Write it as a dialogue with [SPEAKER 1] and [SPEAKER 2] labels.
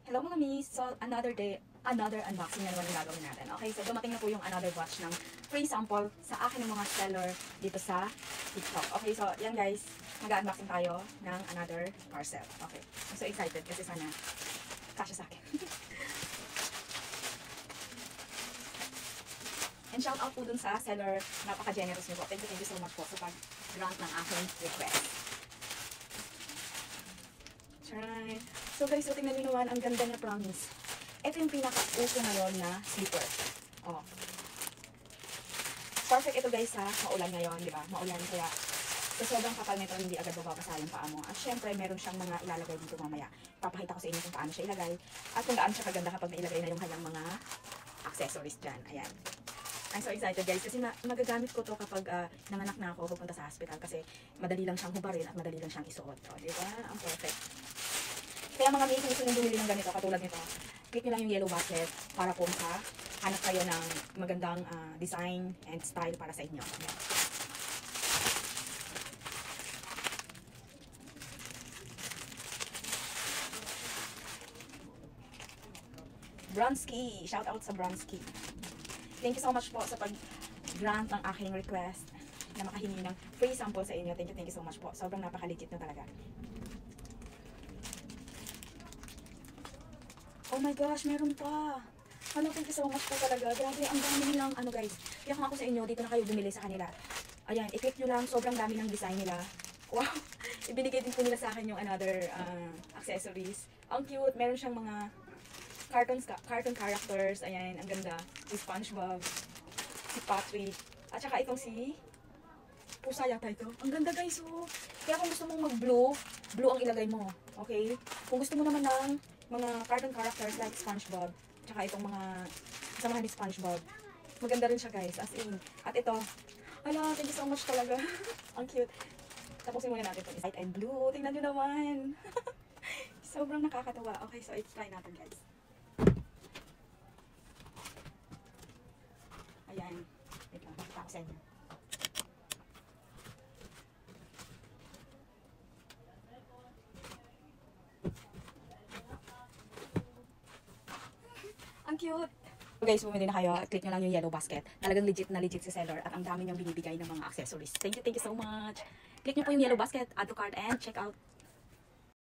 [SPEAKER 1] Hello mga miss! So, another day, another unboxing na naman yung gagawin natin. Okay, so dumating na po yung another batch ng free sample sa akin ng mga seller dito sa TikTok. Okay, so yan guys, mag-unboxing tayo ng another parcel. Okay, I'm so excited kasi sana kasya sa akin. And shout out po dun sa seller, napaka-generous niyo po. Thank you so much po sa pag-grant ng aking request. Right. So guys, so tingnan nyo naman, ang ganda niya, promise. Ito yung pinaka-uso ngayon na slipper. Oh. Perfect ito guys ha, maulan ngayon, di ba? Maulan, kaya sa sobrang kapal nito, hindi agad mababasa yung paa mo. At syempre, meron siyang mga ilalagay dito mamaya. Papakita ko sa inyo kung paano siya ilagay. At kung gaano siya kaganda kapag nailagay na yung kanyang mga accessories dyan. Ayan. I'm so excited guys kasi magagamit ko to kapag nanganak na ako pupunta sa hospital kasi madali lang siyang hubarin at madali lang siyang isuot. O, diba? Ang perfect. Kaya mga may gusto nyo bumili ng ganito katulad nito, click nyo lang yung yellow basket para po hanap kayo ng magandang design and style para sa inyo. Ayan. Bronski! Shout out sa Bronski! Thank you so much po sa pag-grant ng aking request na makahingi ng free sample sa inyo. Thank you so much po. Sobrang napaka-legit na talaga. Oh my gosh, meron pa. Ano, thank you so much po talaga. Grabe, ang dami nilang, ano guys. Kaya kung ako sa inyo, dito na kayo bumili sa kanila. Ayan, i-click nyo lang. Sobrang dami ng design nila. Wow! Ibinigay din po nila sa akin yung another accessories. Ang cute. Meron siyang mga cartoon characters. Ayan, ang ganda. Si SpongeBob, si Patrick, at saka itong si Pusa yata ito. Ang ganda guys, oh. Kaya kung gusto mong mag-blue, blue ang ilagay mo. Okay? Kung gusto mo naman ng mga cartoon characters like SpongeBob, tsaka itong mga kasamahan ni SpongeBob, maganda rin siya guys, as in. At ito, ala, thank you so much talaga. Ang cute. Tapusin muna natin itong white and blue. Tingnan nyo naman. Sobrang nakakatawa. Okay, so i-try natin guys. Ayan. Wait lang, pakita ko sa inyo. Ang cute! So guys, bumili na kayo. Click nyo lang yung yellow basket. Talagang legit na legit si seller at ang dami niyang binibigay ng mga accessories. Thank you so much! Click nyo po yung yellow basket, add to cart, and check out.